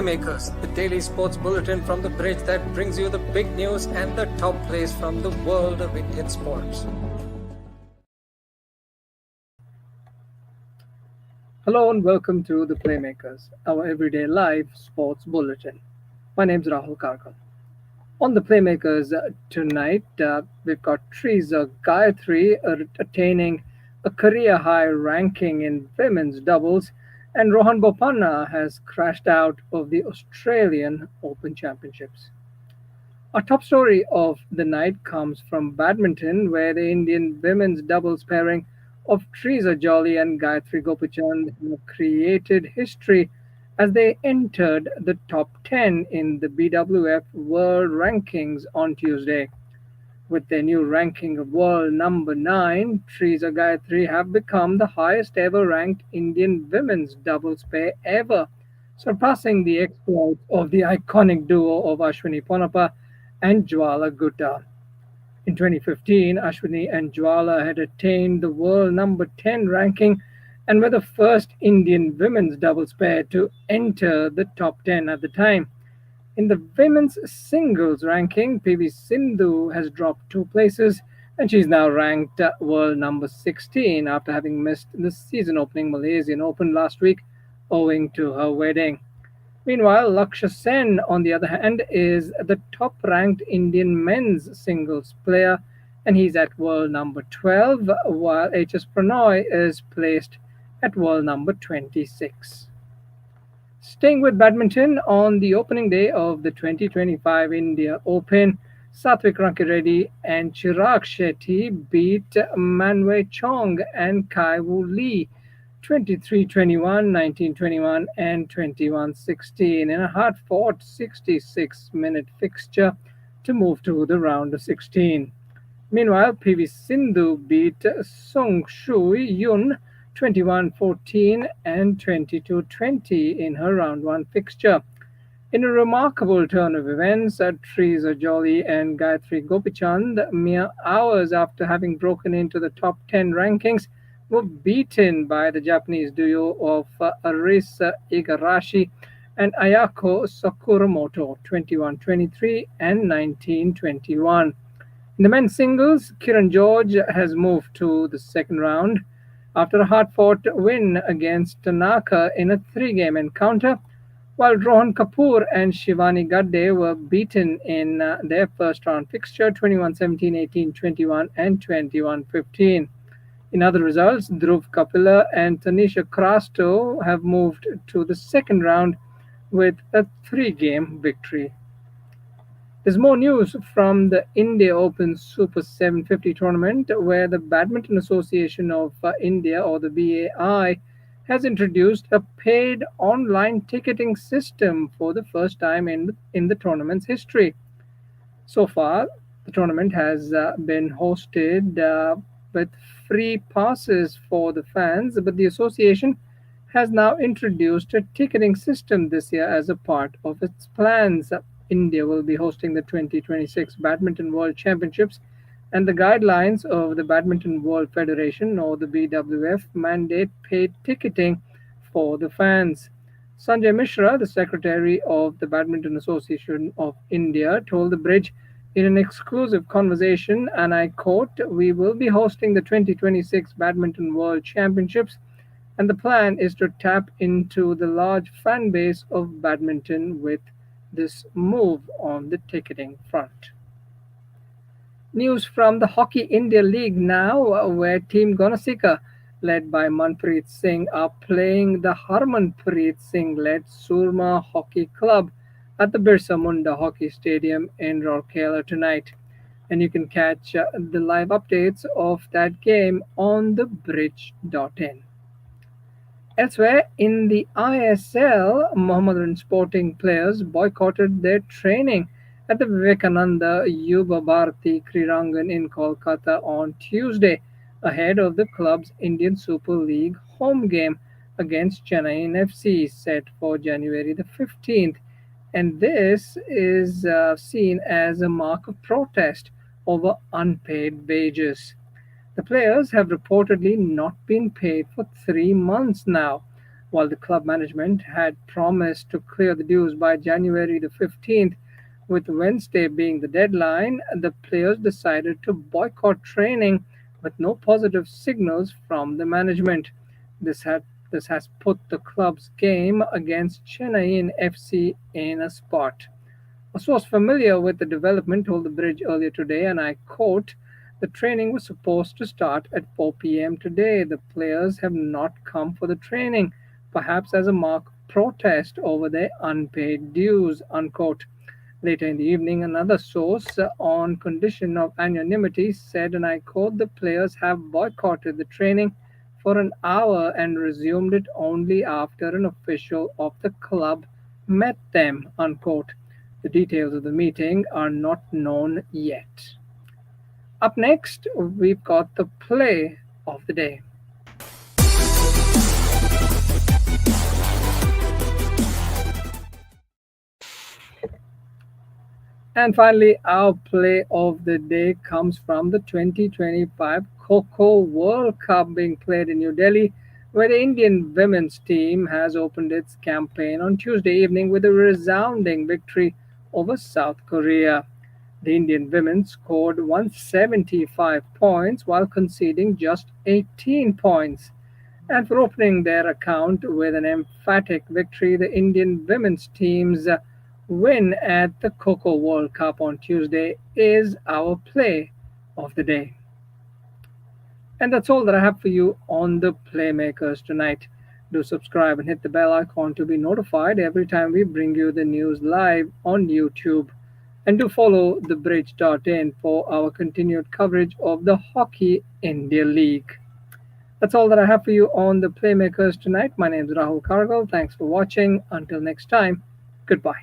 Playmakers, the daily sports bulletin from the bridge that brings you the big news and the top plays from the world of Indian sports. Hello and welcome to the Playmakers, our everyday live sports bulletin. My name's Rahul Karkal. On the Playmakers tonight, we've got Treesa-Gayatri attaining a career-high ranking in women's doubles, and Rohan Bopanna has crashed out of the Australian Open Championships. Our top story of the night comes from badminton, where the Indian women's doubles pairing of Treesa-Jolly and Gayatri Gopichan have created history as they entered the top 10 in the BWF World Rankings on Tuesday. With their new ranking of world number 9, Treesa-Gayatri have become the highest ever ranked Indian women's doubles pair ever, surpassing the exploits of the iconic duo of Ashwini Ponnappa and Jwala Gutta. In 2015, Ashwini and Jwala had attained the world number 10 ranking and were the first Indian women's doubles pair to enter the top 10 at the time. In the women's singles ranking, PV Sindhu has dropped 2 places and she's now ranked world number 16 after having missed the season-opening Malaysian Open last week owing to her wedding. Meanwhile, Lakshya Sen, on the other hand, is the top-ranked Indian men's singles player and he's at world number 12, while HS Pranoy is placed at world number 26. Staying with badminton, on the opening day of the 2025 India Open, Satwik-Chirag and Chirag Shetty beat Manwei Chong and Kai Wu Lee 23-21, 19-21 and 21-16 in a hard-fought 66-minute fixture to move to the round of 16. Meanwhile, PV Sindhu beat Sung Shui Yun 21-14 and 22-20 in her round 1 fixture. In a remarkable turn of events, Treesa-Jolly and Gayatri Gopichand, mere hours after having broken into the top 10 rankings, were beaten by the Japanese duo of Arisa Igarashi and Ayako Sakuramoto 21-23 and 19-21. In the men's singles, Kiran George has moved to the second round after a hard-fought win against Tanaka in a 3-game encounter, while Rohan Kapoor and Shivani Gadde were beaten in their first-round fixture 21-17, 18-21 and 21-15. In other results, Dhruv Kapila and Tanisha Krasto have moved to the second round with a 3-game victory. There's more news from the India Open Super 750 tournament, where the Badminton Association of India, or the BAI, has introduced a paid online ticketing system for the first time in the tournament's history. So far, the tournament has been hosted with free passes for the fans, but the association has now introduced a ticketing system this year as a part of its plans. India will be hosting the 2026 Badminton World Championships, and the guidelines of the Badminton World Federation, or the BWF, mandate paid ticketing for the fans. Sanjay Mishra, the secretary of the Badminton Association of India, told the Bridge in an exclusive conversation, and I quote, "We will be hosting the 2026 Badminton World Championships, and the plan is to tap into the large fan base of badminton with this move on the ticketing front." News from the Hockey India League now, where Team Gonasika, led by Manpreet Singh, are playing the Harmanpreet Singh-led Surma Hockey Club at the Birsa Munda Hockey Stadium in Rourkela tonight. And you can catch the live updates of that game on thebridge.in. Elsewhere, in the ISL, Mohammedan Sporting players boycotted their training at the Vivekananda Yuva Bharati Krirangan in Kolkata on Tuesday, ahead of the club's Indian Super League home game against Chennai FC, set for January the 15th. And this is seen as a mark of protest over unpaid wages. The players have reportedly not been paid for 3 months now. While the club management had promised to clear the dues by January the 15th, with Wednesday being the deadline, the players decided to boycott training with no positive signals from the management. This had this has put the club's game against Chennai in FC in a spot. A source familiar with the development told the Bridge earlier today, and I quote, "The training was supposed to start at 4 p.m. today. The players have not come for the training, perhaps as a mark of protest over their unpaid dues." Unquote. Later in the evening, another source, on condition of anonymity, said, and I quote, "The players have boycotted the training for an hour and resumed it only after an official of the club met them." Unquote. The details of the meeting are not known yet. Up next, we've got the play of the day. And finally, our play of the day comes from the 2025 Kho Kho World Cup being played in New Delhi, where the Indian women's team has opened its campaign on Tuesday evening with a resounding victory over South Korea. The Indian women scored 175 points while conceding just 18 points. And for opening their account with an emphatic victory, the Indian women's team's win at the Kho Kho World Cup on Tuesday is our play of the day. And that's all that I have for you on the Playmakers tonight. Do subscribe and hit the bell icon to be notified every time we bring you the news live on YouTube. And do follow thebridge.in for our continued coverage of the Hockey India League. That's all that I have for you on the Playmakers tonight. My name is Rahul Kargal. Thanks for watching. Until next time, goodbye.